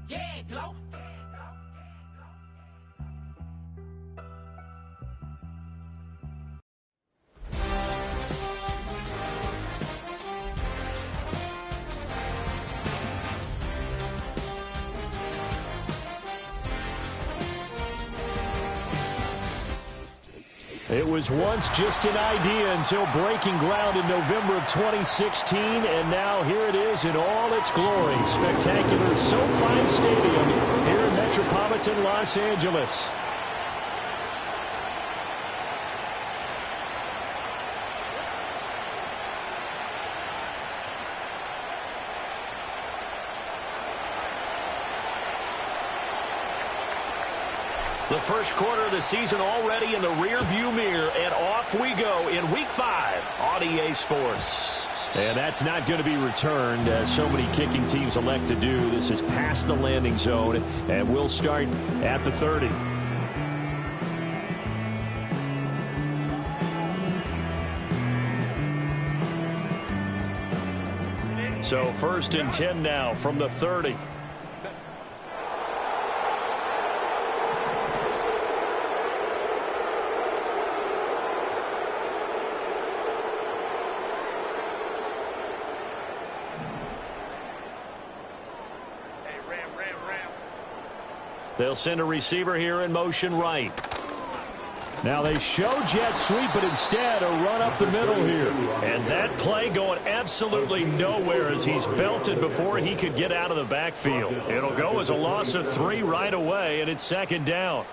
Yeah, glow. It was once just an idea until breaking ground in November of 2016, and now here it is in all its glory. Spectacular SoFi Stadium here in metropolitan Los Angeles. The first quarter of the season already in the rear-view mirror, and off we go in Week 5 on EA Sports. And that's not going to be returned, as so many kicking teams elect to do. This is past the landing zone, and we'll start at the 30. So 1st and 10 now from the 30. They'll send a receiver here in motion right. Now they show jet sweep, but instead a run up the middle here. And that play going absolutely nowhere as he's belted before he could get out of the backfield. It'll go as a loss of 3 right away, and it's 2nd down.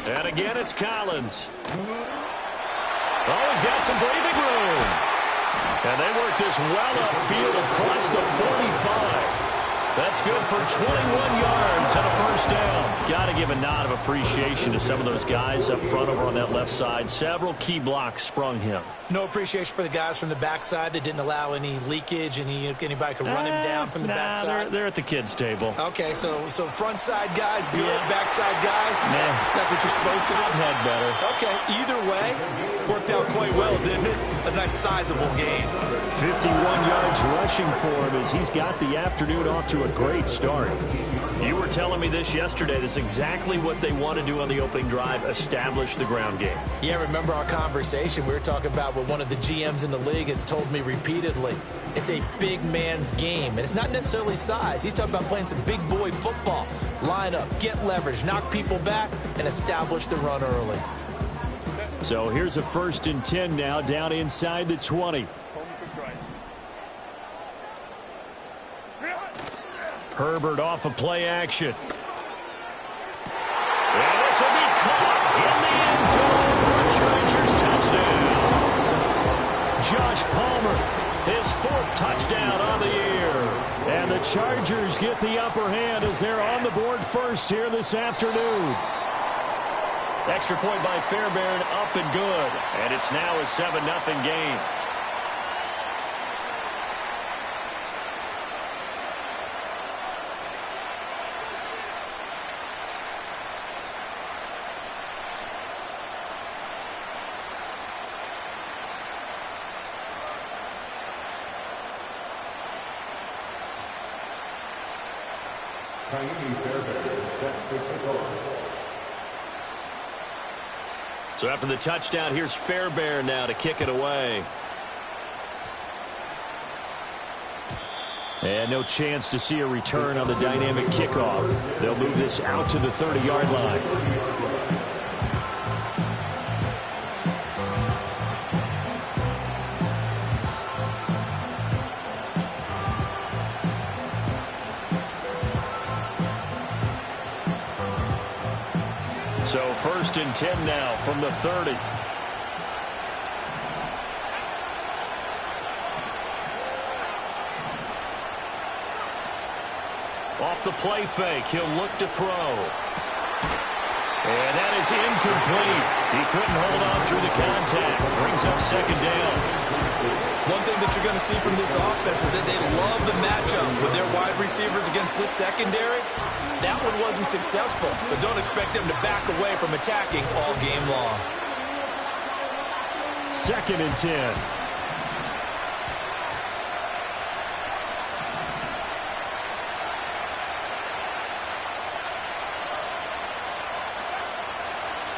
And again, it's Collins. Oh, he's got some breathing room. And they work this well upfield across the 45. That's good for 21 yards and a 1st down. Got to give a nod of appreciation to some of those guys up front over on that left side. Several key blocks sprung him. No appreciation for the guys from the backside that didn't allow any leakage, and anybody could run him down from the backside. They're at the kids' table. Okay, so front side guys good, backside guys, that's what you're supposed to do? I've had better. Okay, either way, worked out quite well, didn't it? A nice sizable game. 51 yards rushing for him as he's got the afternoon off to a great start. You were telling me this yesterday. This is exactly what they want to do on the opening drive, establish the ground game. Yeah, remember our conversation? We were talking about what one of the GMs in the league has told me repeatedly. It's a big man's game, and it's not necessarily size. He's talking about playing some big boy football. Line up, get leverage, knock people back, and establish the run early. So here's a 1st and 10 now, down inside the 20. Herbert off of play action. And this will be caught in the end zone for a Chargers touchdown. Josh Palmer, his 4th touchdown on the year. And the Chargers get the upper hand as they're on the board first here this afternoon. Extra point by Fairbairn, up and good. And it's now a 7-0 game. So after the touchdown, here's Fairbairn now to kick it away. And no chance to see a return on the dynamic kickoff. They'll move this out to the 30-yard line. So 1st and 10 now from the 30. Off the play fake, he'll look to throw. And that is incomplete. He couldn't hold on through the contact. Brings up second down. One thing that you're going to see from this offense is that they love the matchup with their wide receivers against this secondary. That one wasn't successful, but don't expect them to back away from attacking all game long. 2nd and 10.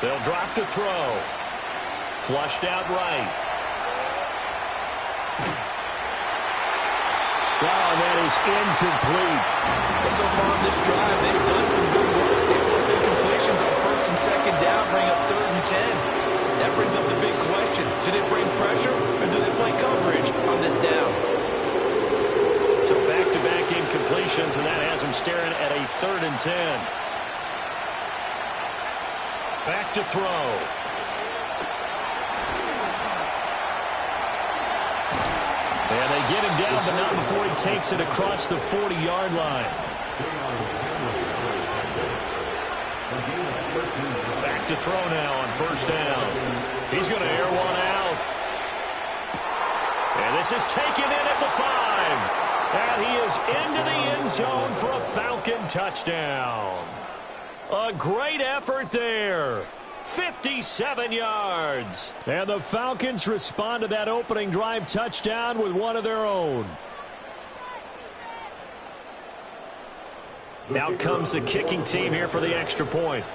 They'll drop to throw. Flushed out right. Oh, that is incomplete. Well, so far on this drive, they've done some good work. They force incompletions on 1st and 2nd down, bring up 3rd and 10. That brings up the big question. Do they bring pressure or do they play coverage on this down? So back-to-back incompletions, and that has them staring at a 3rd and 10. Back to throw. And they get him down, but not before he takes it across the 40-yard line. Back to throw now on 1st down. He's going to air one out. And this is taken in at the 5. And he is into the end zone for a Falcon touchdown. A great effort there. 57 yards. And the Falcons respond to that opening drive touchdown with one of their own. Out comes the kicking team here for the extra point.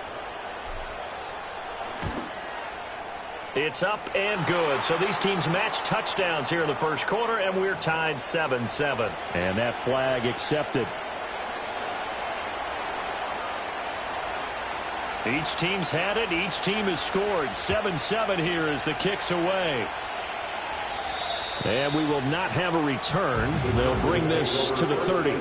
It's up and good. So these teams match touchdowns here in the 1st quarter, and we're tied 7-7. And that flag accepted. Each team's had it. Each team has scored. 7-7 here as the kick's away. And we will not have a return. They'll bring this to the 30.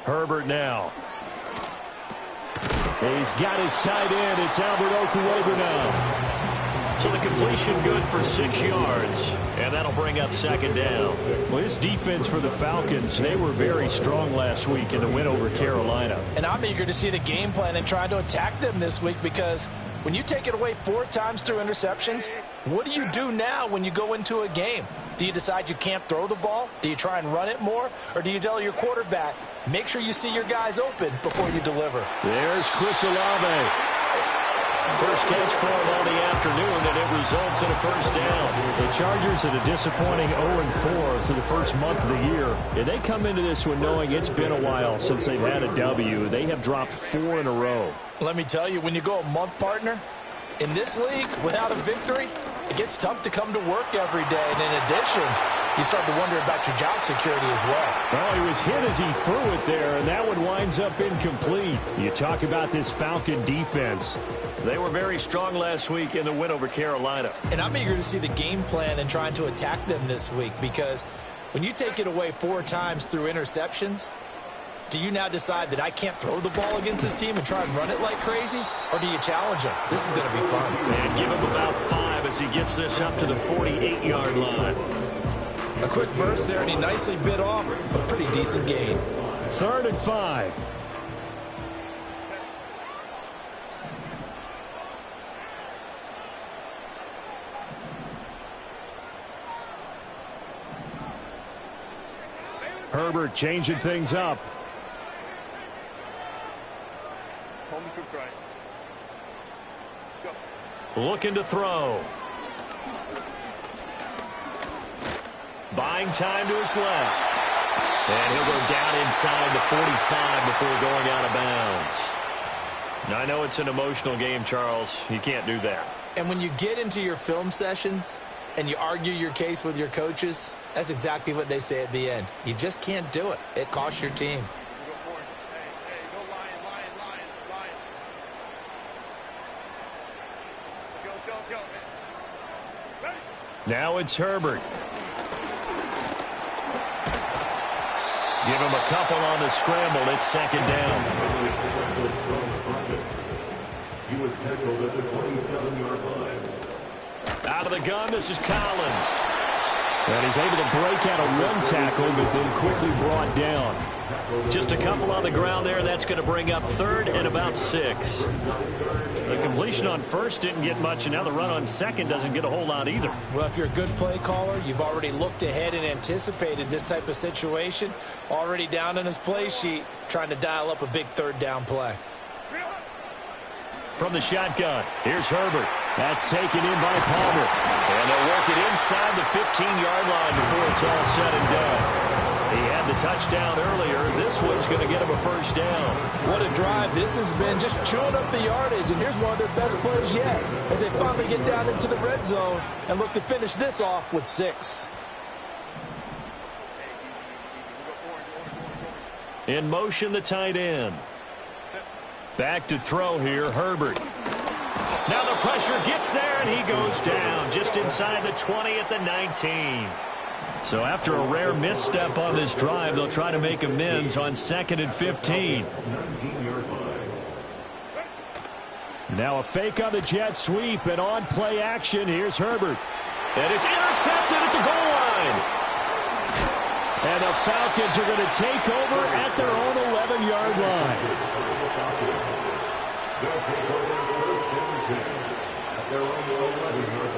Herbert now. He's got his tight end. It's Albert Okuwebu now. So the completion good for 6 yards. And that'll bring up 2nd down. Well, this defense for the Falcons, they were very strong last week in the win over Carolina. And I'm eager to see the game plan and try to attack them this week, because when you take it away 4 times through interceptions, what do you do now when you go into a game? Do you decide you can't throw the ball? Do you try and run it more? Or do you tell your quarterback, make sure you see your guys open before you deliver? There's Chris Olave. First catch for him on the afternoon, and it results in a 1st down. The Chargers at a disappointing 0-4 through the first month of the year. And they come into this one knowing it's been a while since they've had a W. They have dropped 4 in a row. Let me tell you, when you go a month, partner, in this league, without a victory, it gets tough to come to work every day. And in addition, you start to wonder about your job security as well. Well, he was hit as he threw it there, and that one winds up incomplete. You talk about this Falcon defense. They were very strong last week in the win over Carolina. And I'm eager to see the game plan and trying to attack them this week, because when you take it away 4 times through interceptions, do you now decide that I can't throw the ball against this team and try and run it like crazy? Or do you challenge them? This is going to be fun. And give him about 5 as he gets this up to the 48-yard line. A quick burst there, and he nicely bit off a pretty decent gain. 3rd and 5. Herbert changing things up. Looking to throw. Buying time to his left. And he'll go down inside the 45 before going out of bounds. Now, I know it's an emotional game, Charles. You can't do that. And when you get into your film sessions, and you argue your case with your coaches, that's exactly what they say at the end. You just can't do it. It costs your team. Now it's Herbert. Give him a couple on the scramble. It's second down. He was tackled at the 27-yard line. Out of the gun, this is Collins. And he's able to break out a run tackle, but then quickly brought down. Just a couple on the ground there. That's going to bring up third and about 6. The completion on first didn't get much, and now the run on second doesn't get a whole lot either. Well, if you're a good play caller, you've already looked ahead and anticipated this type of situation. Already down in his play sheet, trying to dial up a big third down play. From the shotgun, here's Herbert. That's taken in by Palmer. And they'll work it inside the 15-yard line before it's all said and done. He had the touchdown earlier. This one's going to get him a first down. What a drive this has been, just chewing up the yardage. And here's one of their best plays yet as they finally get down into the red zone and look to finish this off with 6. In motion, the tight end. Back to throw here, Herbert. Now the pressure gets there, and he goes down just inside the 20 at the 19. So after a rare misstep on this drive, they'll try to make amends on 2nd and 15. Now a fake on the jet sweep, and on play action, here's Herbert. And it's intercepted at the goal line. And the Falcons are going to take over at their own 11-yard line. They'll take over first and 10 at their own 11-yard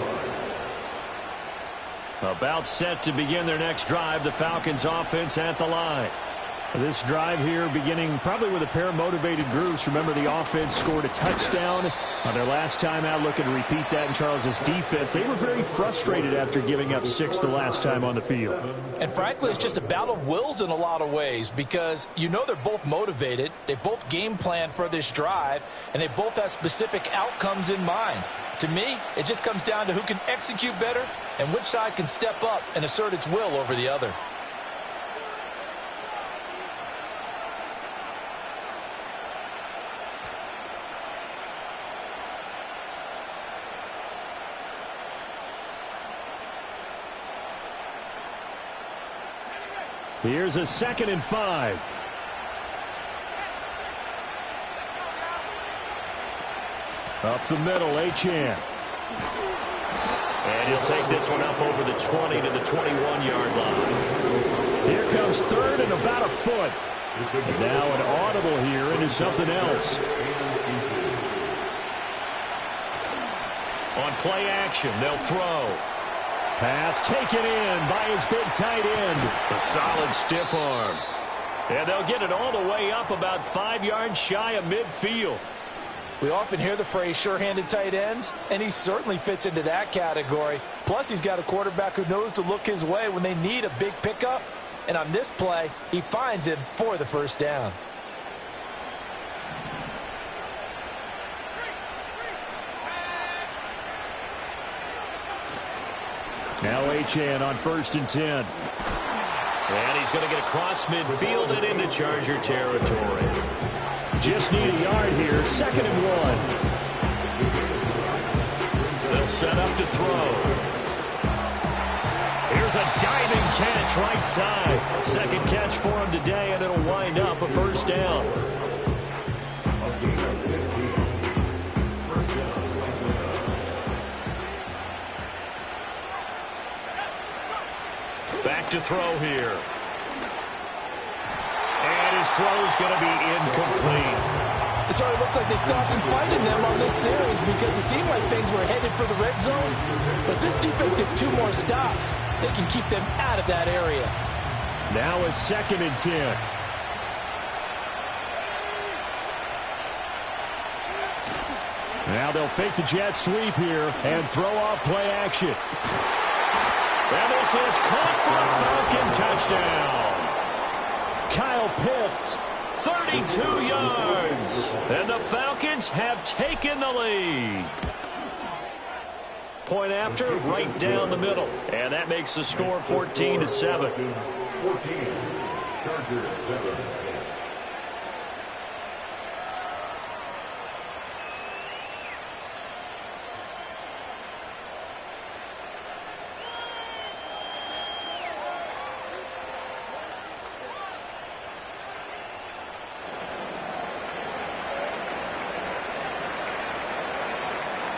line. About set to begin their next drive, the Falcons offense at the line. This drive here beginning probably with a pair of motivated groups. Remember, the offense scored a touchdown on their last time out, looking to repeat that in Charles's defense. They were very frustrated after giving up 6 the last time on the field. And frankly, it's just a battle of wills in a lot of ways because you know they're both motivated. They both game plan for this drive, and they both have specific outcomes in mind. To me, it just comes down to who can execute better and which side can step up and assert its will over the other. Here's a 2nd and 5. Up the middle, Achane. And he'll take this one up over the 20 to the 21-yard line. Here comes 3rd and about a foot. And now an audible here into something else. On play action, they'll throw. Pass taken in by his big tight end. A solid stiff arm. And they'll get it all the way up about 5 yards shy of midfield. We often hear the phrase sure-handed tight ends, and he certainly fits into that category. Plus, he's got a quarterback who knows to look his way when they need a big pickup. And on this play, he finds him for the first down. Now Achane on 1st and 10. And he's going to get across midfield and into Charger territory. Just need a yard here. 2nd and 1. They'll set up to throw. Here's a diving catch right side. 2nd catch for him today, and it'll wind up a first down. Back to throw here. And his throw's going to be incomplete. So it looks like they stopped some fighting them on this series because it seemed like things were headed for the red zone. But this defense gets 2 more stops. They can keep them out of that area. Now a 2nd and 10. Now they'll fake the jet sweep here and throw off play action. And this is caught for a Falcon touchdown. Kyle Pitts, 32 yards. And the Falcons have taken the lead. point after, right down the middle. And that makes the score 14-7. 14. Chargers 7.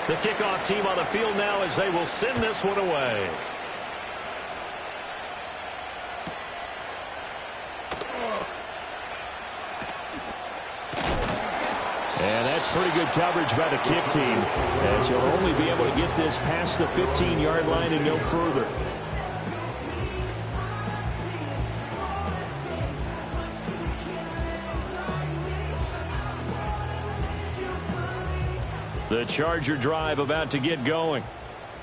The kickoff team on the field now as they will send this one away. And that's pretty good coverage by the kick team, as he'll only be able to get this past the 15-yard line and no further. The Charger drive about to get going.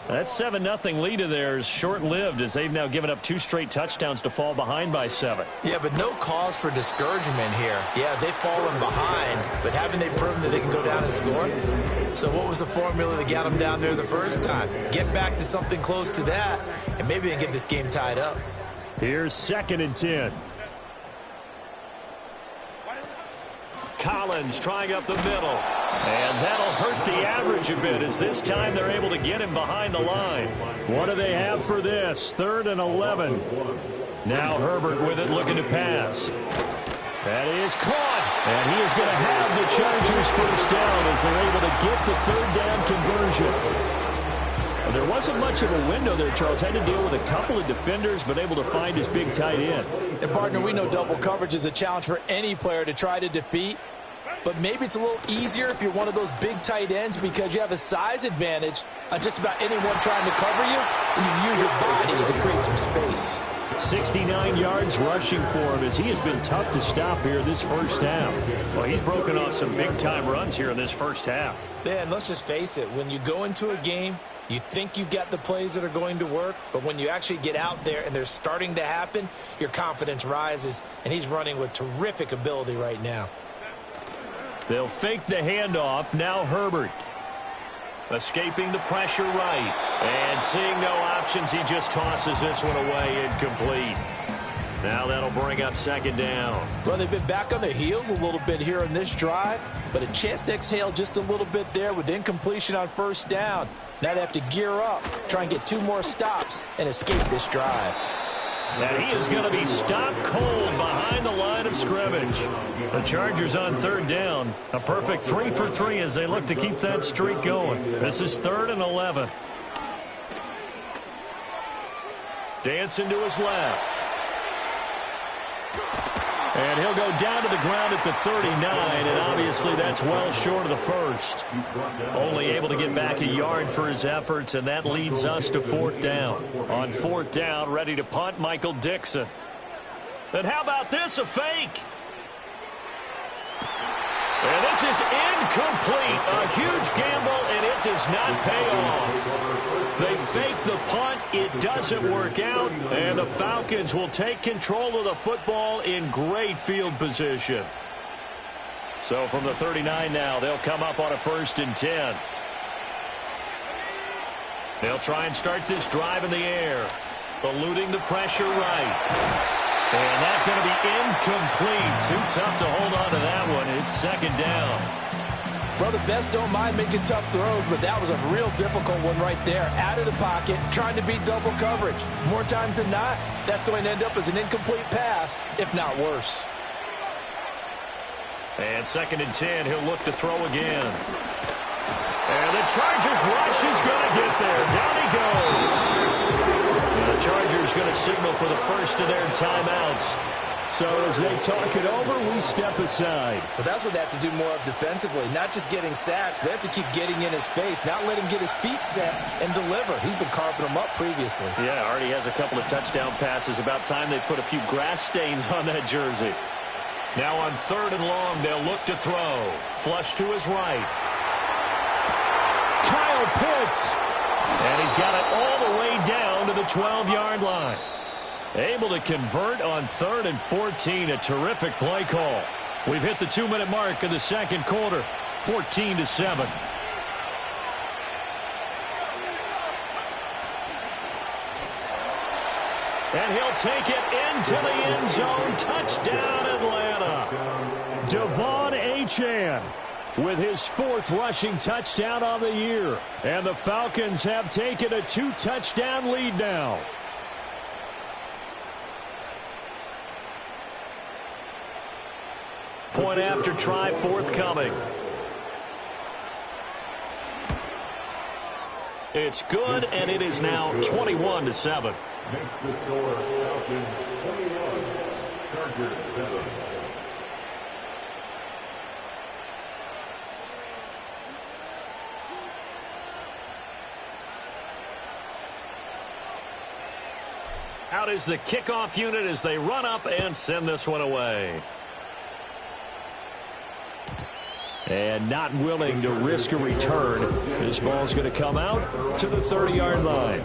That 7-0 lead of theirs short-lived as they've now given up 2 straight touchdowns to fall behind by 7. Yeah, but no cause for discouragement here. Yeah, they've fallen behind, but haven't they proven that they can go down and score? So what was the formula that got them down there the first time? Get back to something close to that, and maybe they can get this game tied up. Here's 2nd and 10. Collins trying up the middle. And that'll hurt the average a bit as this time they're able to get him behind the line. What do they have for this? 3rd and 11. Now Herbert with it looking to pass. That is caught. And he is going to have the Chargers first down as they're able to get the 3rd down conversion. There wasn't much of a window there, Charles. Had to deal with a couple of defenders, but able to find his big tight end. And, partner, we know double coverage is a challenge for any player to try to defeat. But maybe it's a little easier if you're one of those big tight ends because you have a size advantage on just about anyone trying to cover you, and you can use your body to create some space. 69 yards rushing for him as he has been tough to stop here this first half. Well, he's broken off some big-time runs here in this first half. Yeah, and let's just face it. When you go into a game, you think you've got the plays that are going to work, but when you actually get out there and they're starting to happen, your confidence rises, and he's running with terrific ability right now. They'll fake the handoff. Now Herbert. Escaping the pressure right. And seeing no options, he just tosses this one away incomplete. Now that'll bring up 2nd down. Well, they've been back on their heels a little bit here on this drive, but a chance to exhale just a little bit there with incompletion on 1st down. Now they have to gear up, try and get 2 more stops, and escape this drive. And he is going to be stopped cold behind the line of scrimmage. The Chargers on 3rd down. A perfect 3 for 3 as they look to keep that streak going. This is 3rd and 11. Dancing to his left. And he'll go down to the ground at the 39, and obviously that's well short of the first. Only able to get back a yard for his efforts, and that leads us to 4th down. On 4th down, ready to punt, Michael Dixon. And how about this, a fake? And this is incomplete. A huge gamble, and it does not pay off. They fake the punt. It doesn't work out, and the Falcons will take control of the football in great field position. So from the 39 now, they'll come up on a 1st and 10. They'll try and start this drive in the air, eluding the pressure right. And that's going to be incomplete. Too tough to hold on to that one. It's 2nd down. Well, the best don't mind making tough throws, but that was a real difficult one right there. Out of the pocket, trying to beat double coverage. More times than not, that's going to end up as an incomplete pass, if not worse. And 2nd and 10, he'll look to throw again. And the Chargers rush is going to get there. Down he goes. And the Chargers going to signal for the first of their timeouts. So as they talk it over, we step aside. But that's what they have to do more of defensively. Not just getting sacks, but they have to keep getting in his face. Not let him get his feet set and deliver. He's been carving them up previously. Yeah, already has a couple of touchdown passes. About time they put a few grass stains on that jersey. Now on 3rd and long, they'll look to throw. Flush to his right. Kyle Pitts. And he's got it all the way down to the 12-yard line. Able to convert on 3rd and 14. A terrific play call. We've hit the 2-minute mark of the 2nd quarter. 14-7. And he'll take it into the end zone. Touchdown, Atlanta. Devon Achane with his 4th rushing touchdown on the year. And the Falcons have taken a 2-touchdown lead now. Point after try forthcoming. It's good, and it is now 21-7. Makes the score Falcons 21, Chargers 7. Out is the kickoff unit as they run up and send this one away. And not willing to risk a return. This ball's going to come out to the 30-yard line.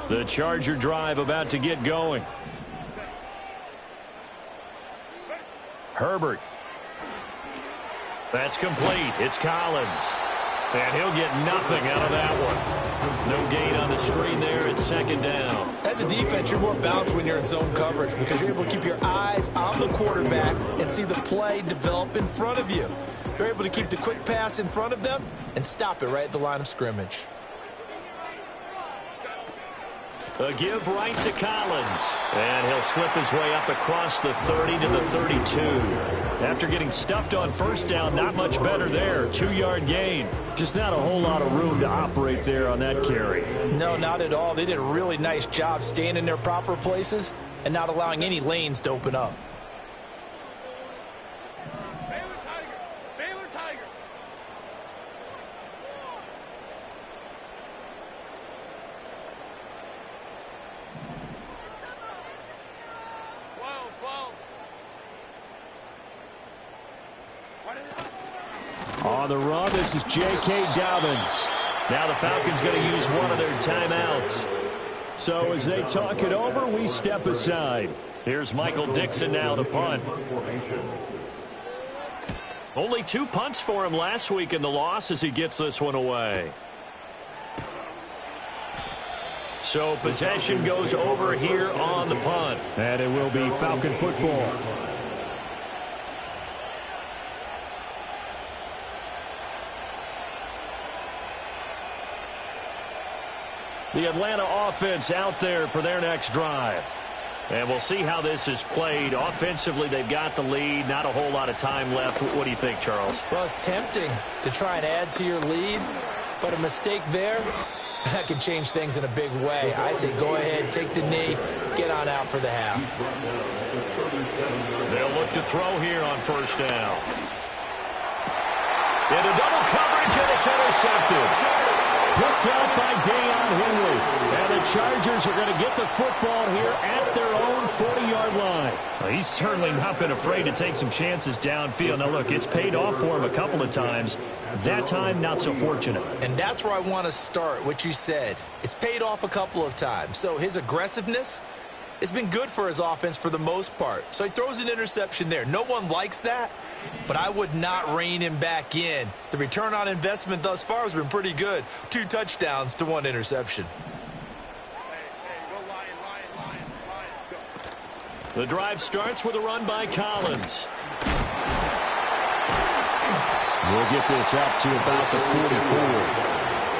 The Charger drive about to get going. Herbert. That's complete. It's Collins. And he'll get nothing out of that one. No gain on the screen there. It's 2nd down. As a defense, you're more balanced when you're in zone coverage because you're able to keep your eyes on the quarterback and see the play develop in front of you. You're able to keep the quick pass in front of them and stop it right at the line of scrimmage. A give right to Collins. And he'll slip his way up across the 30 to the 32. After getting stuffed on 1st down, not much better there. 2-yard gain. Just not a whole lot of room to operate there on that carry. No, not at all. They did a really nice job staying in their proper places and not allowing any lanes to open up. On the run, this is J.K. Dobbins. Now the Falcons going to use one of their timeouts. So as they talk it over, we step aside. Here's Michael Dixon now to punt. Only 2 punts for him last week in the loss as he gets this one away. So possession goes over here on the punt. And it will be Falcon football. The Atlanta offense out there for their next drive. And we'll see how this is played. Offensively, they've got the lead. Not a whole lot of time left. What do you think, Charles? Well, it's tempting to try and add to your lead, but a mistake there, that can change things in a big way. I say go ahead, take the knee, get on out for the half. They'll look to throw here on 1st down. Into double coverage, and it's intercepted. Picked up by Deion Henry. And the Chargers are going to get the football here at their own 40-yard line. Well, he's certainly not been afraid to take some chances downfield. Now, look, it's paid off for him a couple of times. That time, not so fortunate. And that's where I want to start, what you said. It's paid off a couple of times. So his aggressiveness has been good for his offense for the most part. So he throws an interception there. No one likes that, but I would not rein him back in. The return on investment thus far has been pretty good. 2 touchdowns to 1 interception. The drive starts with a run by Collins. We'll get this up to about the 44.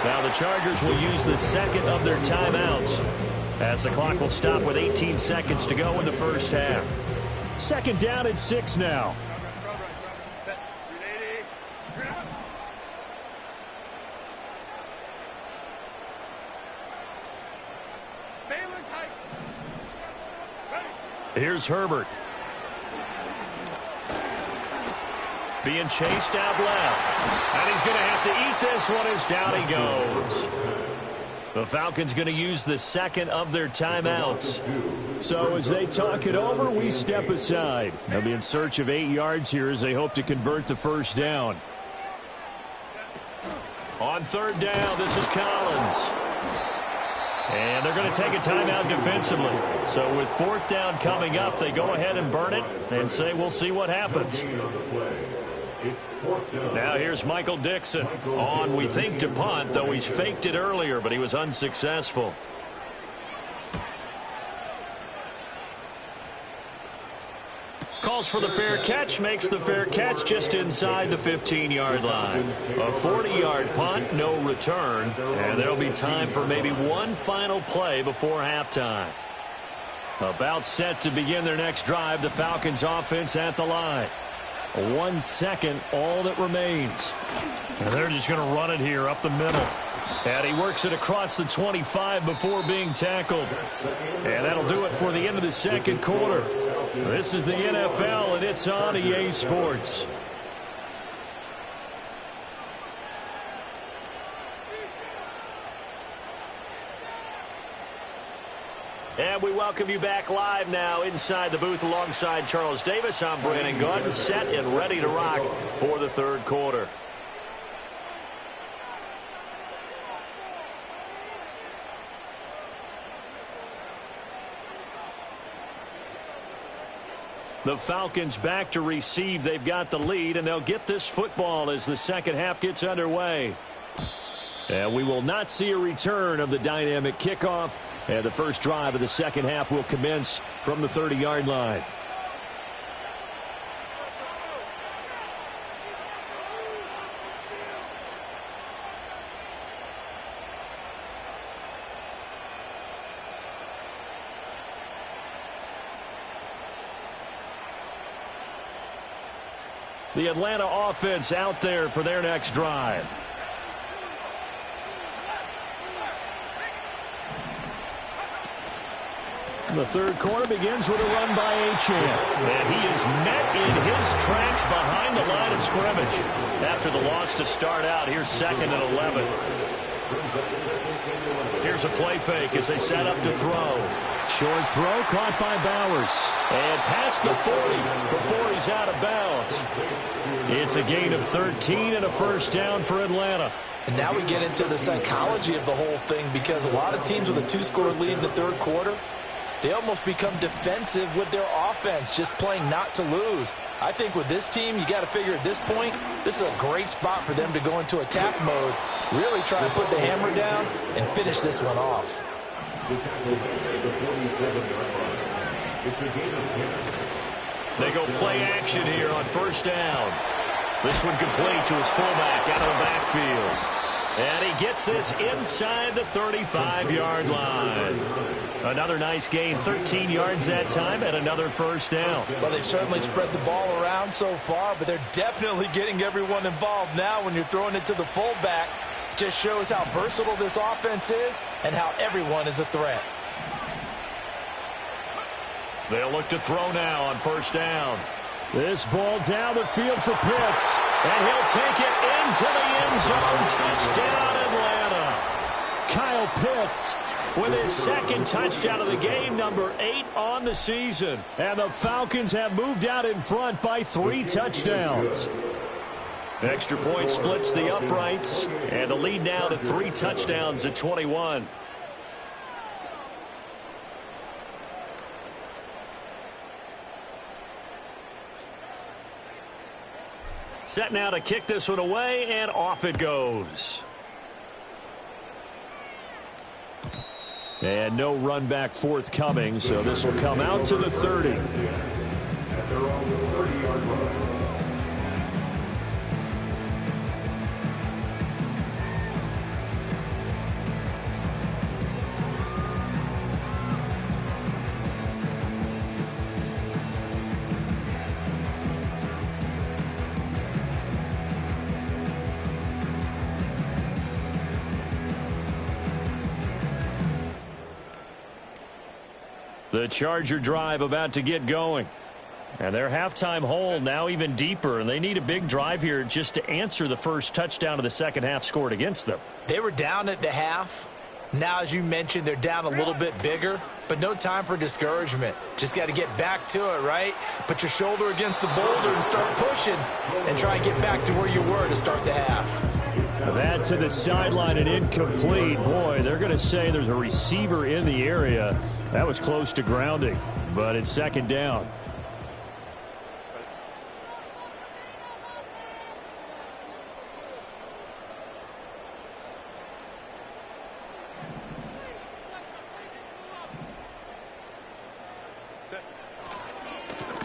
Now the Chargers will use the 2nd of their timeouts as the clock will stop with 18 seconds to go in the 1st half. 2nd down and 6 now. Here's Herbert. Being chased out left. And he's going to have to eat this one as down he goes. The Falcons going to use the 2nd of their timeouts. So as they talk it over, we step aside. They'll be in search of 8 yards here as they hope to convert the 1st down. On 3rd down, this is Collins. And they're going to take a timeout defensively. So with 4th down coming up, they go ahead and burn it and say we'll see what happens. It's fourth down. Now here's Michael Dixon on, we think, to punt, though he's faked it earlier, but he was unsuccessful. Calls for the fair catch, makes the fair catch just inside the 15-yard line. A 40-yard punt, no return, and there'll be time for maybe one final play before halftime. About set to begin their next drive, the Falcons offense at the line. 1 second, all that remains. And they're just going to run it here up the middle. And he works it across the 25 before being tackled. And that'll do it for the end of the second quarter. This is the NFL, and it's on EA Sports. And we welcome you back live now inside the booth alongside Charles Davis. I'm Brandon Gaudin, set and ready to rock for the third quarter. The Falcons back to receive. They've got the lead, and they'll get this football as the second half gets underway. And we will not see a return of the dynamic kickoff. And the first drive of the second half will commence from the 30-yard line. The Atlanta offense out there for their next drive. The third quarter begins with a run by Achane. And he is met in his tracks behind the line of scrimmage. After the loss to start out, here's 2nd and 11. Here's a play fake as they set up to throw. Short throw caught by Bowers. And past the 40 before he's out of bounds. It's a gain of 13 and a first down for Atlanta. And now we get into the psychology of the whole thing, because a lot of teams with a 2-score lead in the third quarter, they almost become defensive with their offense, just playing not to lose. I think with this team, you got to figure at this point, this is a great spot for them to go into attack mode, really try to put the hammer down and finish this one off. They go play action here on first down. This one complete to his fullback out of the backfield. And he gets this inside the 35-yard line. Another nice gain, 13 yards that time, and another first down. Well, they've certainly spread the ball around so far, but they're definitely getting everyone involved now when you're throwing it to the fullback. Just shows how versatile this offense is and how everyone is a threat. They'll look to throw now on first down. This ball down the field for Pitts. And he'll take it into the end zone. Touchdown, Atlanta. Kyle Pitts with his second touchdown of the game, number 8 on the season. And the Falcons have moved out in front by 3 touchdowns. Extra point splits the uprights. And the lead now to 3 touchdowns at 21. Set now to kick this one away, and off it goes. And no run back forthcoming, so this will come out to the 30. At their own 30-yard line. The Charger drive about to get going. And their halftime hole now even deeper, and they need a big drive here just to answer the first touchdown of the second half scored against them. They were down at the half. Now, as you mentioned, they're down a little bit bigger, but no time for discouragement. Just got to get back to it, right? Put your shoulder against the boulder and start pushing and try and get back to where you were to start the half. That to the sideline and incomplete. Boy, they're going to say there's a receiver in the area. That was close to grounding, but it's second down.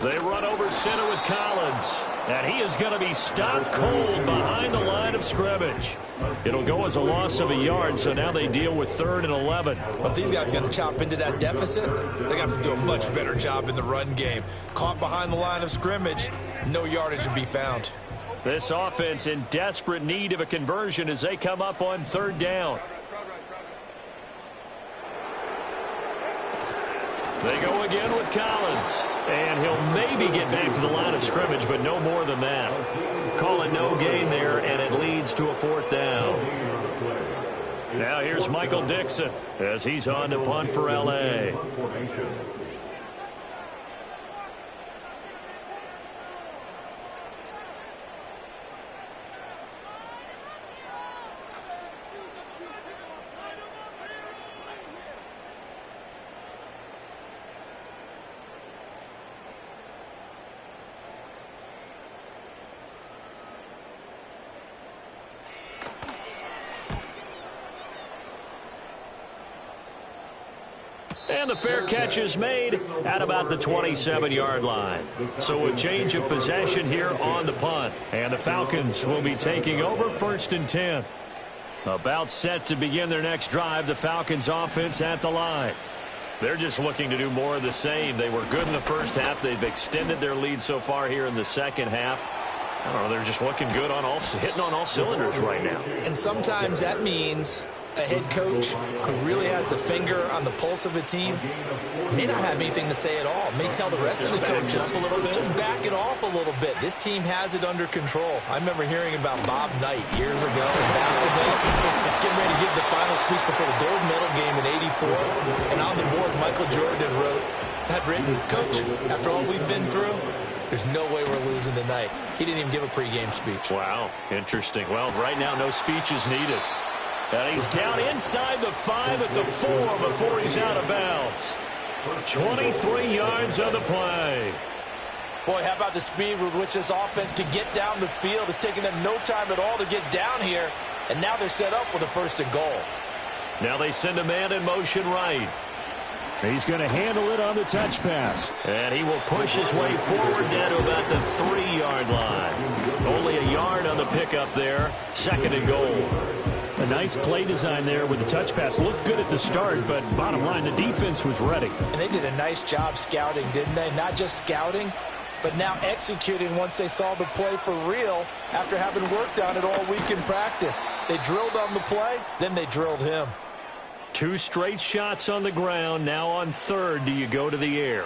They run over center with Collins. And he is going to be stopped cold behind the line of scrimmage. It'll go as a loss of a yard, so now they deal with 3rd and 11. But these guys going to chop into that deficit, they got to do a much better job in the run game. Caught behind the line of scrimmage, no yardage to be found. This offense in desperate need of a conversion as they come up on 3rd down. They go again with Collins. And he'll maybe get back to the line of scrimmage, but no more than that. Call it no gain there, and it leads to a 4th down. Now here's Michael Dixon as he's on to punt for LA. And the fair catch is made at about the 27-yard line. So a change of possession here on the punt. And the Falcons will be taking over 1st and 10. About set to begin their next drive, the Falcons offense at the line. They're just looking to do more of the same. They were good in the first half. They've extended their lead so far here in the second half. I don't know, they're just looking good on hitting on all cylinders right now. And sometimes that means a head coach who really has a finger on the pulse of a team may not have anything to say at all. May tell the rest of the coaches, just back it off a little bit. This team has it under control. I remember hearing about Bob Knight years ago in basketball, getting ready to give the final speech before the gold medal game in '84. And on the board, Michael Jordan had written, "Coach, after all we've been through, there's no way we're losing tonight." He didn't even give a pregame speech. Wow, interesting. Well, right now, no speech is needed. And he's down inside the 5 at the 4 before he's out of bounds. 23 yards on the play. Boy, how about the speed with which this offense can get down the field? It's taking them no time at all to get down here. And now they're set up with a 1st and goal. Now they send a man in motion right. He's going to handle it on the touch pass. And he will push his way forward down to about the 3-yard line. Only a yard on the pickup there. 2nd and goal. A nice play design there with the touch pass. Looked good at the start, but bottom line, the defense was ready. And they did a nice job scouting, didn't they? Not just scouting, but now executing once they saw the play for real after having worked on it all week in practice. They drilled on the play, then they drilled him. 2 straight shots on the ground. Now on 3rd, do you go to the air?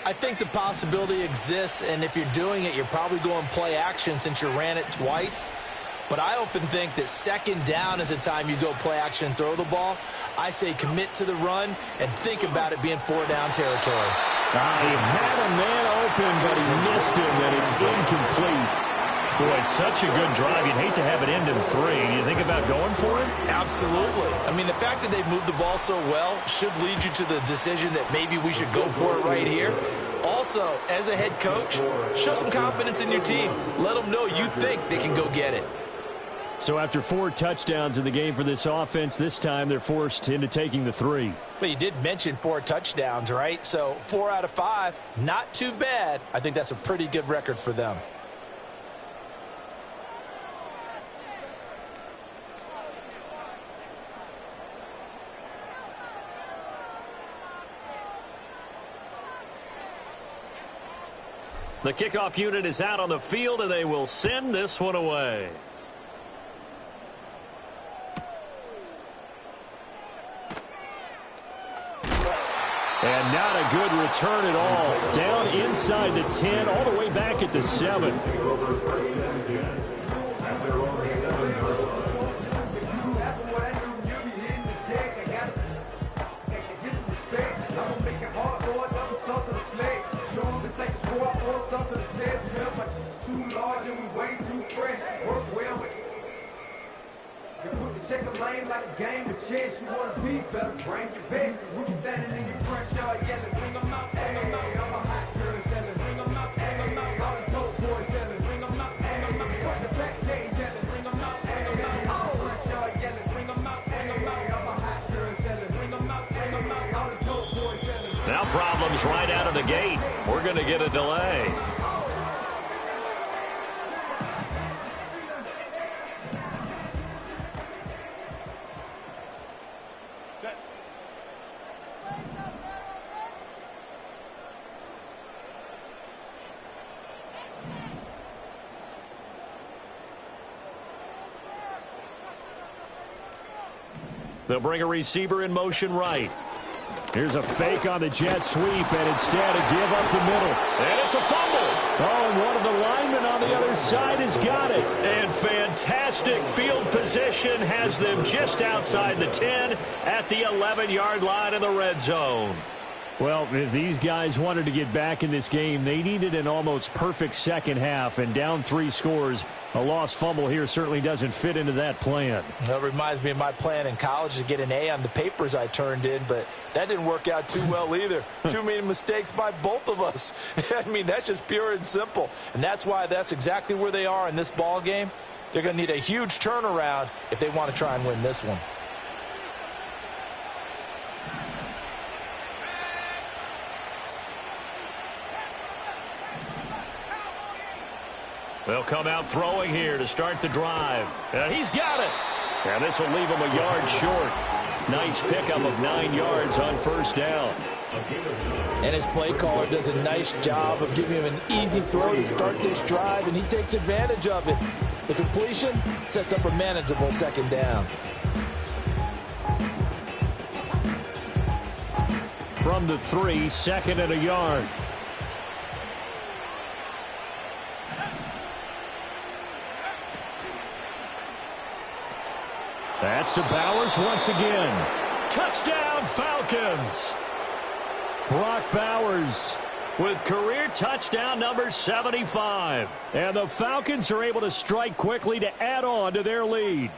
I think the possibility exists, and if you're doing it, you're probably going play action since you ran it twice. But I often think that 2nd down is a time you go play action and throw the ball. I say commit to the run and think about it being 4-down territory. He had a man open, but he missed him, and it's incomplete. Boy, such a good drive. You'd hate to have it end in 3. Do you think about going for it? Absolutely. I mean, the fact that they've moved the ball so well should lead you to the decision that maybe we should go for it right here. Also, as a head coach, show some confidence in your team. Let them know you think they can go get it. So after 4 touchdowns in the game for this offense, this time they're forced into taking the 3. But you did mention 4 touchdowns, right? So 4 out of 5, not too bad. I think that's a pretty good record for them. The kickoff unit is out on the field, and they will send this one away. And not a good return at all. Down inside the 10, all the way back at the 7. Check a lane like a game of chess. You want to be better, bring your best. We be standing in your front yard yelling, bring them out, bring them out. I'm a hot girl yelling, bring them out, bring them out. All the dope boys yelling, bring them out, bring them out. From the back gate yelling, bring them out, bring them out. All the front yard yelling, bring them out, bring them out. I'm a hot girl yelling, bring them out, bring them out. All the dope boys yelling. Now problems goes right out of the gate. We're going to get a delay. They'll bring a receiver in motion right. Here's a fake on the jet sweep, and instead a give up the middle. And it's a fumble. Oh, and one of the linemen on the other side has got it. And fantastic field position has them just outside the 10 at the 11-yard line in the red zone. Well, if these guys wanted to get back in this game, they needed an almost perfect second half, and down 3 scores. A lost fumble here certainly doesn't fit into that plan. That reminds me of my plan in college to get an A on the papers I turned in, but that didn't work out too well either. Too many mistakes by both of us. I mean, that's just pure and simple. And that's why that's exactly where they are in this ball game. They're going to need a huge turnaround if they want to try and win this one. They'll come out throwing here to start the drive. He's got it. And this will leave him a yard short. Nice pickup of 9 yards on first down. And his play caller does a nice job of giving him an easy throw to start this drive, and he takes advantage of it. The completion sets up a manageable second down. From the 3, second and a yard. That's to Bowers once again. Touchdown, Falcons. Brock Bowers with career touchdown number 75. And the Falcons are able to strike quickly to add on to their lead.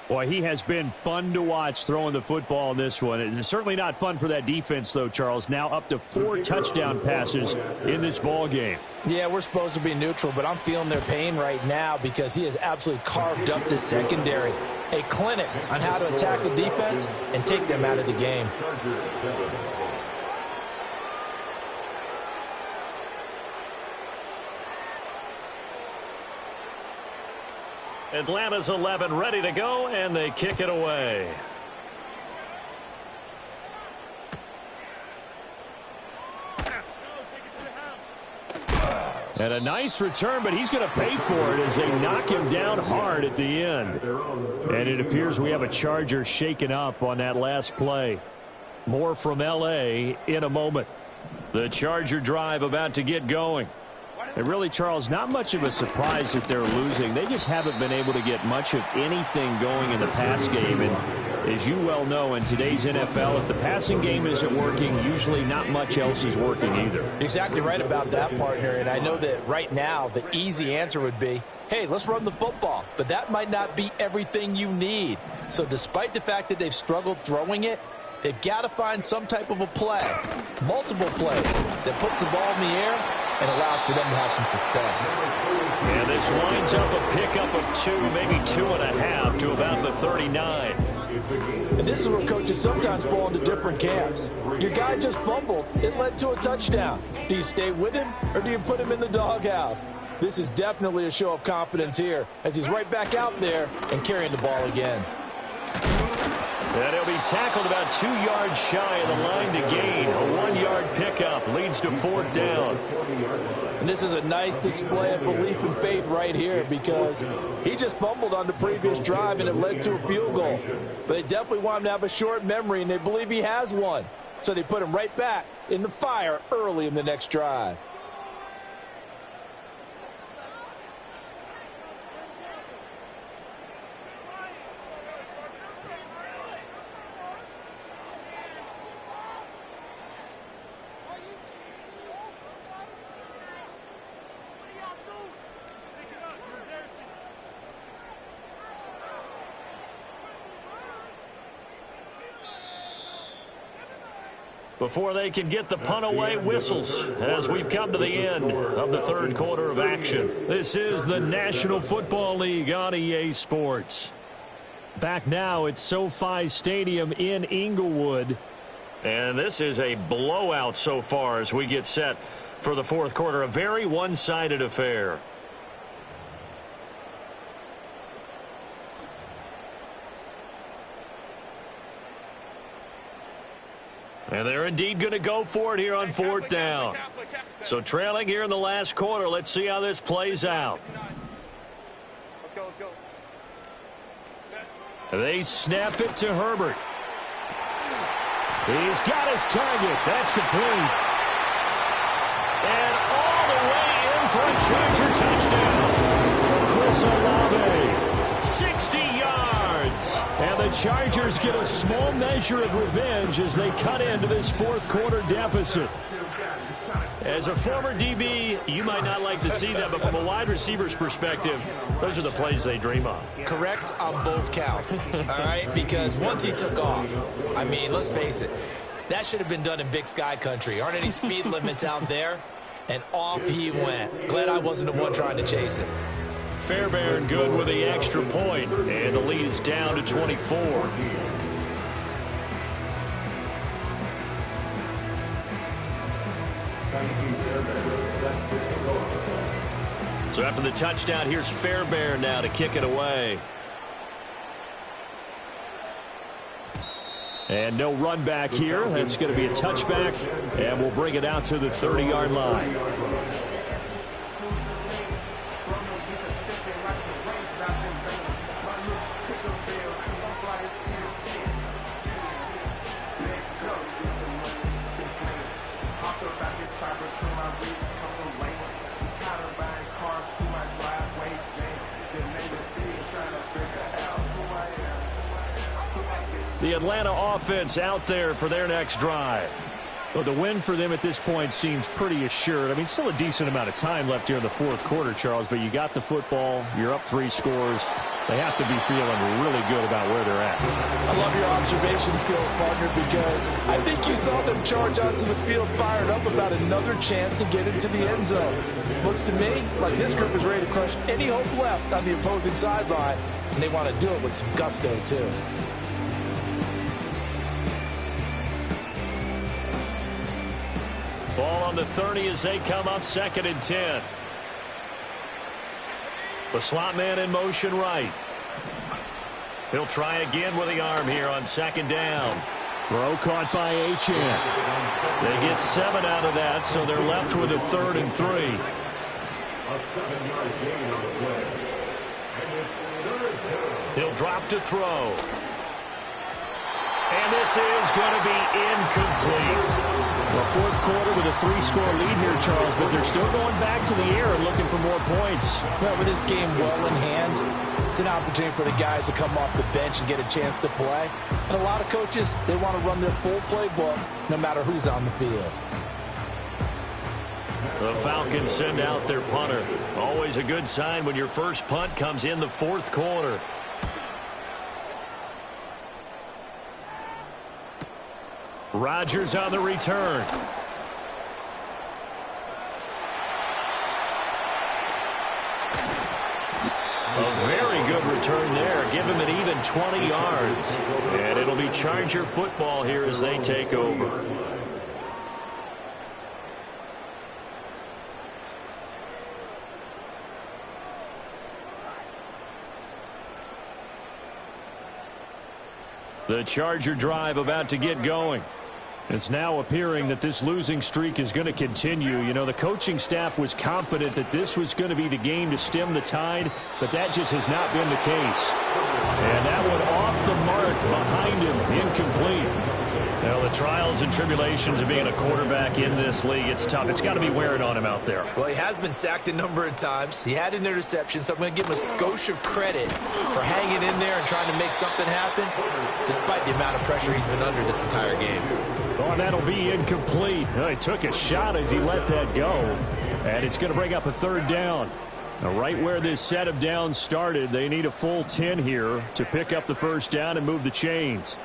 Boy, he has been fun to watch throwing the football in this one. It's certainly not fun for that defense, though, Charles. Now up to 4 touchdown passes in this ball game. Yeah, we're supposed to be neutral, but I'm feeling their pain right now because he has absolutely carved up the secondary. A clinic on how to attack the defense and take them out of the game. Atlanta's 11 ready to go, and they kick it away. And a nice return, but he's going to pay for it as they knock him down hard at the end. And it appears we have a Charger shaken up on that last play. More from L.A. in a moment. The Charger drive about to get going. And really, Charles, not much of a surprise that they're losing. They just haven't been able to get much of anything going in the pass game. And as you well know, in today's NFL, if the passing game isn't working, usually not much else is working either. Exactly right about that, partner. And I know that right now the easy answer would be, hey, let's run the football. But that might not be everything you need. So despite the fact that they've struggled throwing it, they've got to find some type of a play, multiple plays, that puts the ball in the air and allows for them to have some success. And this winds up a pickup of 2, maybe 2.5 to about the 39. And this is where coaches sometimes fall into different camps. Your guy just fumbled. It led to a touchdown. Do you stay with him or do you put him in the doghouse? This is definitely a show of confidence here as he's right back out there and carrying the ball again. And he'll be tackled about 2 yards shy of the line to gain. A 1-yard pickup leads to 4th down. And this is a nice display of belief and faith right here because he just fumbled on the previous drive and it led to a field goal. But they definitely want him to have a short memory, and they believe he has one. So they put him right back in the fire early in the next drive. Before they can get the punt away, whistles as we've come to the end of the third quarter of action. This is the National Football League on EA Sports. Back now at SoFi Stadium in Inglewood. And this is a blowout so far as we get set for the fourth quarter. A very one-sided affair. And they're indeed going to go for it here on fourth down. So trailing here in the last quarter. Let's see how this plays out. They snap it to Herbert. He's got his target. That's complete. And all the way in for a Charger touchdown. Chris Olave, 60 yards. And the Chargers get a small measure of revenge as they cut into this fourth quarter deficit. As a former DB, you might not like to see that, but from a wide receiver's perspective, those are the plays they dream of. Correct on both counts, all right? Because once he took off, I mean, let's face it, that should have been done in Big Sky country. Aren't any speed limits out there? And off he went. Glad I wasn't the one trying to chase him. Fairbairn good with the extra point, and the lead is down to 24. So after the touchdown, here's Fairbairn now to kick it away. And no run back here. That's going to be a touchback, and we'll bring it out to the 30-yard line. The Atlanta offense out there for their next drive. Well, the win for them at this point seems pretty assured. I mean, still a decent amount of time left here in the fourth quarter, Charles, but you got the football, you're up 3 scores. They have to be feeling really good about where they're at. I love your observation skills, partner, because I think you saw them charge onto the field fired up about another chance to get into the end zone. Looks to me like this group is ready to crush any hope left on the opposing sideline, and they want to do it with some gusto, too. Ball on the 30 as they come up 2nd and 10. The slot man in motion right. He'll try again with the arm here on 2nd down. Throw caught by Achane. They get 7 out of that, so they're left with a 3rd and 3. He'll drop to throw. And this is going to be incomplete. Well, fourth quarter with a 3-score lead here, Charles, but they're still going back to the air and looking for more points. Well, with this game well in hand, it's an opportunity for the guys to come off the bench and get a chance to play. And a lot of coaches, they want to run their full playbook no matter who's on the field. The Falcons send out their punter. Always a good sign when your first punt comes in the fourth quarter. Rodgers on the return. A very good return there. Give him an even 20 yards. And it'll be Charger football here as they take over. The Charger drive about to get going. It's now appearing that this losing streak is going to continue. You know, the coaching staff was confident that this was going to be the game to stem the tide, but that just has not been the case. And that one off the mark behind him, incomplete. Now, the trials and tribulations of being a quarterback in this league, it's tough. It's got to be wearing on him out there. Well, he has been sacked a number of times. He had an interception, so I'm going to give him a skosh of credit for hanging in there and trying to make something happen, despite the amount of pressure he's been under this entire game. Oh, that'll be incomplete. Oh, he took a shot as he let that go. And it's going to bring up a 3rd down. Now, right where this set of downs started, they need a full 10 here to pick up the first down and move the chains.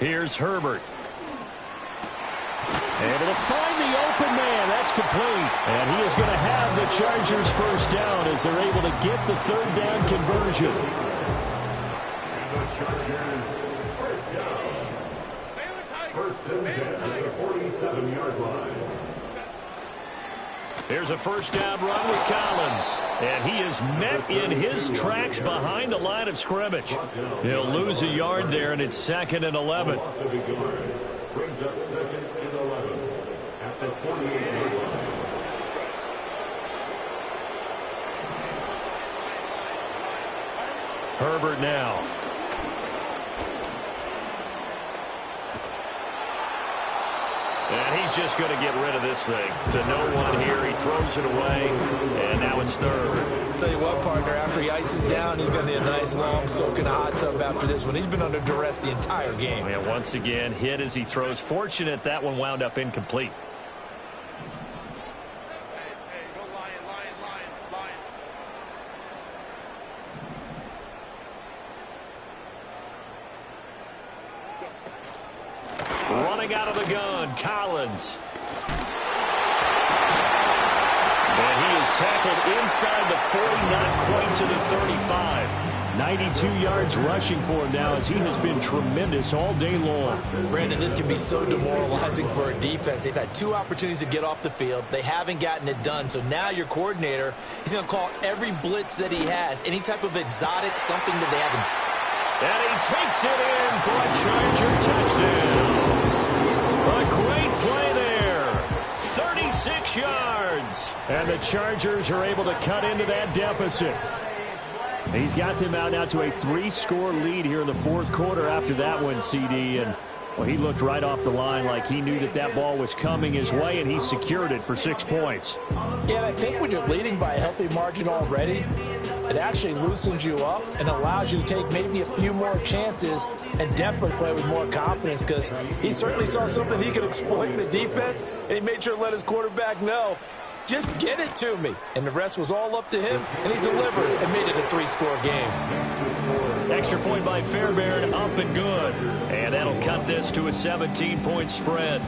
Here's Herbert. Able to find the open man. That's complete. And he is going to have the Chargers first down as they're able to get the 3rd down conversion. First and 10 at the 47-yard line. Here's a first down run with Collins. And he is met in his tracks behind the line of scrimmage. He'll lose a yard there, and it's 2nd and 11. Brings up 2nd and 11 at the 48-yard line. Herbert now. And he's just going to get rid of this thing. To no one here. He throws it away, and now it's 3rd. I'll tell you what, partner, after he ices down, he's going to need a nice long soak in a hot tub after this one. He's been under duress the entire game. And once again, hit as he throws. Fortunate that one wound up incomplete. Running out of the gun, Collins. And he is tackled inside the 40, not quite to the 35. 92 yards rushing for him now as he has been tremendous all day long. Brandon, this can be so demoralizing for a defense. They've had 2 opportunities to get off the field. They haven't gotten it done. So now your coordinator, he's going to call every blitz that he has, any type of exotic, something that they haven't seen. And he takes it in for a Charger touchdown. A great play there. 36 yards. And the Chargers are able to cut into that deficit. He's got them out now to a 3-score lead here in the 4th quarter after that one, CD. And, well, he looked right off the line like he knew that that ball was coming his way, and he secured it for 6 points. Yeah, and I think when you're leading by a healthy margin already, it actually loosens you up and allows you to take maybe a few more chances and definitely play with more confidence, because he certainly saw something he could exploit in the defense, and he made sure to let his quarterback know, just get it to me. And the rest was all up to him, and he delivered and made it a 3-score game. Extra point by Fairbairn, up and good. And that'll cut this to a 17-point spread.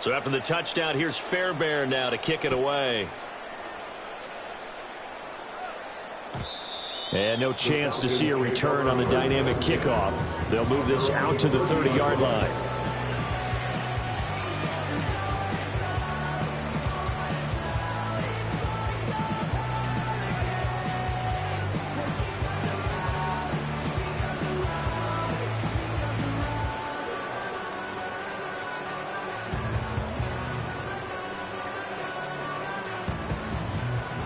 So after the touchdown, here's Fairbairn now to kick it away. And no chance to see a return on the dynamic kickoff. They'll move this out to the 30-yard line.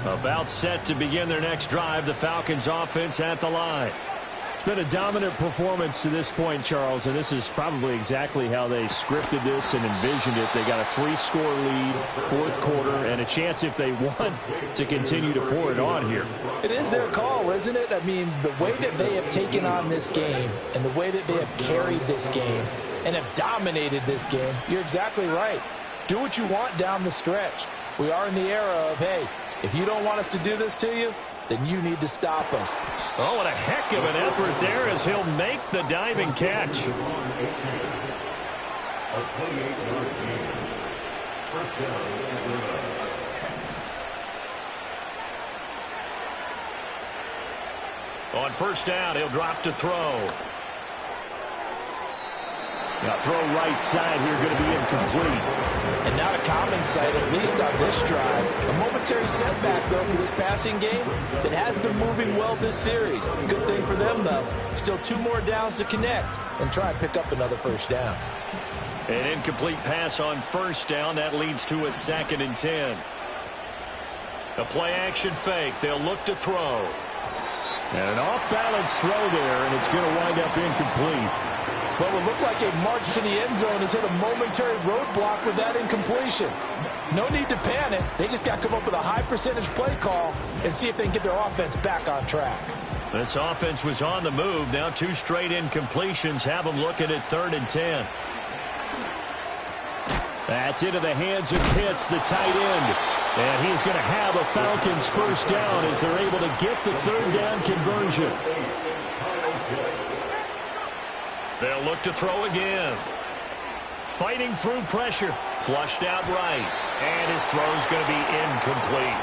About set to begin their next drive, the Falcons offense at the line. It's been a dominant performance to this point, Charles, and this is probably exactly how they scripted this and envisioned it. They got a 3-score lead, 4th quarter, and a chance, if they want, to continue to pour it on here. It is their call, isn't it? I mean, the way that they have taken on this game and the way that they have carried this game and have dominated this game, you're exactly right. Do what you want down the stretch. We are in the era of, hey, if you don't want us to do this to you, then you need to stop us. Oh, what a heck of an effort there as he'll make the diving catch. On first down, he'll drop to throw. Now throw right side here, going to be incomplete. And not a common sight, at least on this drive. A momentary setback, though, for this passing game that has been moving well this series. Good thing for them, though. Still 2 more downs to connect and try and pick up another first down. An incomplete pass on first down. That leads to a 2nd and 10. A play-action fake. They'll look to throw. And an off-balance throw there, and it's going to wind up incomplete. Well, it looked like a march to the end zone has hit a momentary roadblock with that incompletion. No need to panic. They just got to come up with a high-percentage play call and see if they can get their offense back on track. This offense was on the move. Now 2 straight incompletions have them looking at 3rd and 10. That's into the hands of Pitts, the tight end. And he's going to have a Falcons first down as they're able to get the third down conversion. They'll look to throw again. Fighting through pressure. Flushed out right. And his throw's going to be incomplete.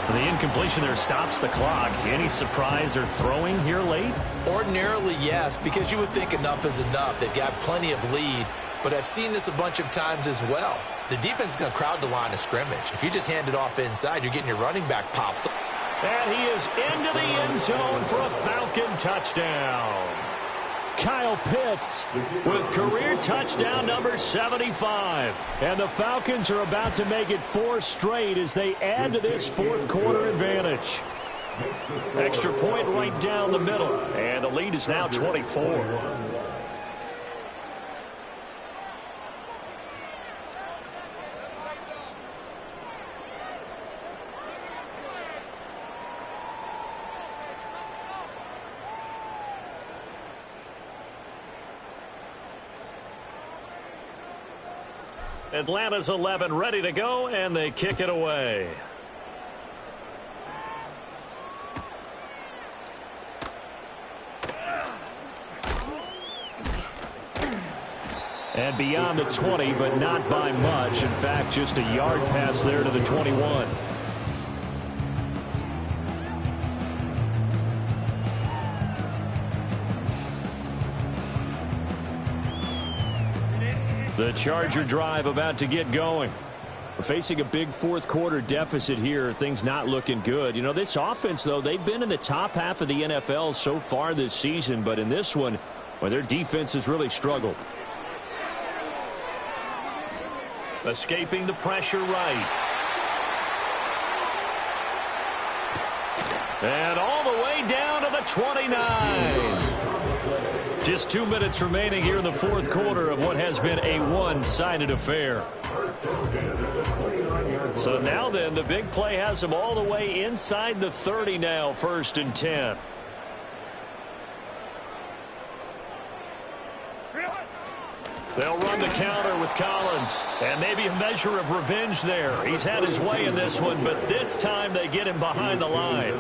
The incompletion there stops the clock. Any surprise they're throwing here late? Ordinarily, yes, because you would think enough is enough. They've got plenty of lead, but I've seen this a bunch of times as well. The defense is going to crowd the line of scrimmage. If you just hand it off inside, you're getting your running back popped. And he is into the end zone for a Falcon touchdown. Kyle Pitts with career touchdown number 75. And the Falcons are about to make it 4 straight as they add to this fourth quarter advantage. Extra point right down the middle. And the lead is now 24. Atlanta's 11 ready to go, and they kick it away. And beyond the 20, but not by much. In fact, just a yard pass there to the 21. The Charger drive about to get going. We're facing a big fourth quarter deficit here. Things not looking good. You know, this offense, though, they've been in the top half of the NFL so far this season. But in this one, well, their defense has really struggled. Escaping the pressure right. And all the way down to the 29. Just 2 minutes remaining here in the fourth quarter of what has been a one-sided affair. So now then, the big play has them all the way inside the 30 now, 1st and 10. They'll run the counter with Collins. And maybe a measure of revenge there. He's had his way in this one, but this time they get him behind the line.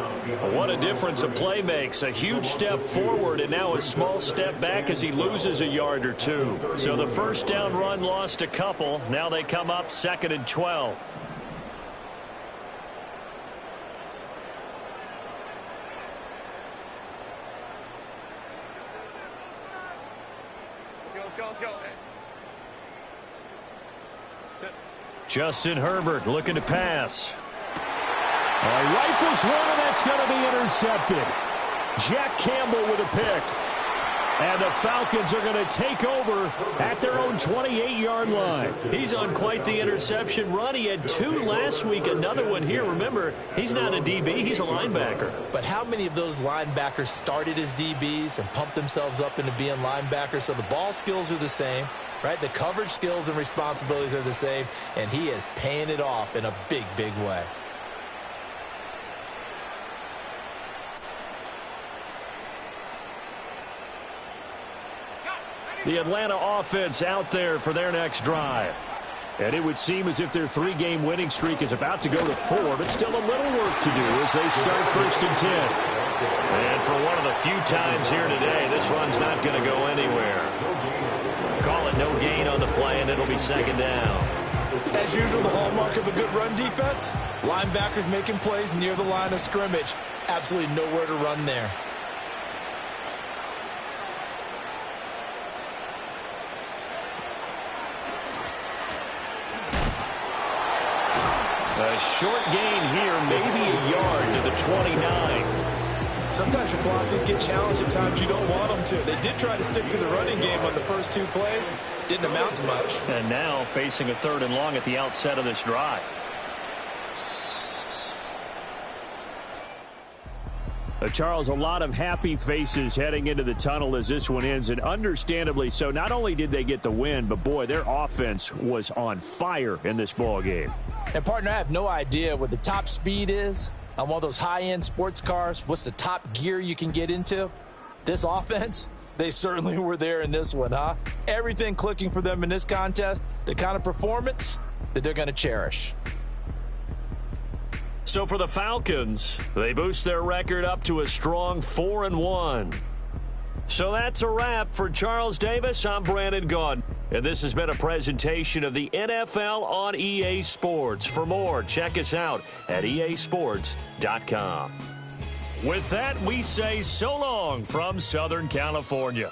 What a difference a play makes. A huge step forward and now a small step back as he loses a yard or two. So the first down run lost a couple. Now they come up 2nd and 12. Justin Herbert looking to pass. Rifles one, and that's going to be intercepted. Jack Campbell with a pick. And the Falcons are going to take over at their own 28-yard line. He's on quite the interception run. He had 2 last week, another one here. Remember, he's not a DB, he's a linebacker. But how many of those linebackers started as DBs and pumped themselves up into being linebackers? So the ball skills are the same, right? The coverage skills and responsibilities are the same, and he is paying it off in a big, big way. The Atlanta offense out there for their next drive. And it would seem as if their 3-game winning streak is about to go to 4, but still a little work to do as they start 1st and 10. And for one of the few times here today, this run's not going to go anywhere. Call it no gain on the play, and it'll be 2nd down. As usual, the hallmark of a good run defense, linebackers making plays near the line of scrimmage. Absolutely nowhere to run there. A short gain here, maybe a yard to the 29. Sometimes your philosophies get challenged at times you don't want them to. They did try to stick to the running game on the first 2 plays. Didn't amount to much. And now facing a 3rd and long at the outset of this drive. Charles, a lot of happy faces heading into the tunnel as this one ends, and understandably so. Not only did they get the win, but boy, their offense was on fire in this ball game. And partner, I have no idea what the top speed is on one of those high-end sports cars. What's the top gear you can get into? This offense, they certainly were there in this one, huh? Everything clicking for them in this contest, the kind of performance that they're going to cherish. So for the Falcons, they boost their record up to a strong 4-1. So that's a wrap. For Charles Davis, I'm Brandon Gaudin. And this has been a presentation of the NFL on EA Sports. For more, check us out at easports.com. With that, we say so long from Southern California.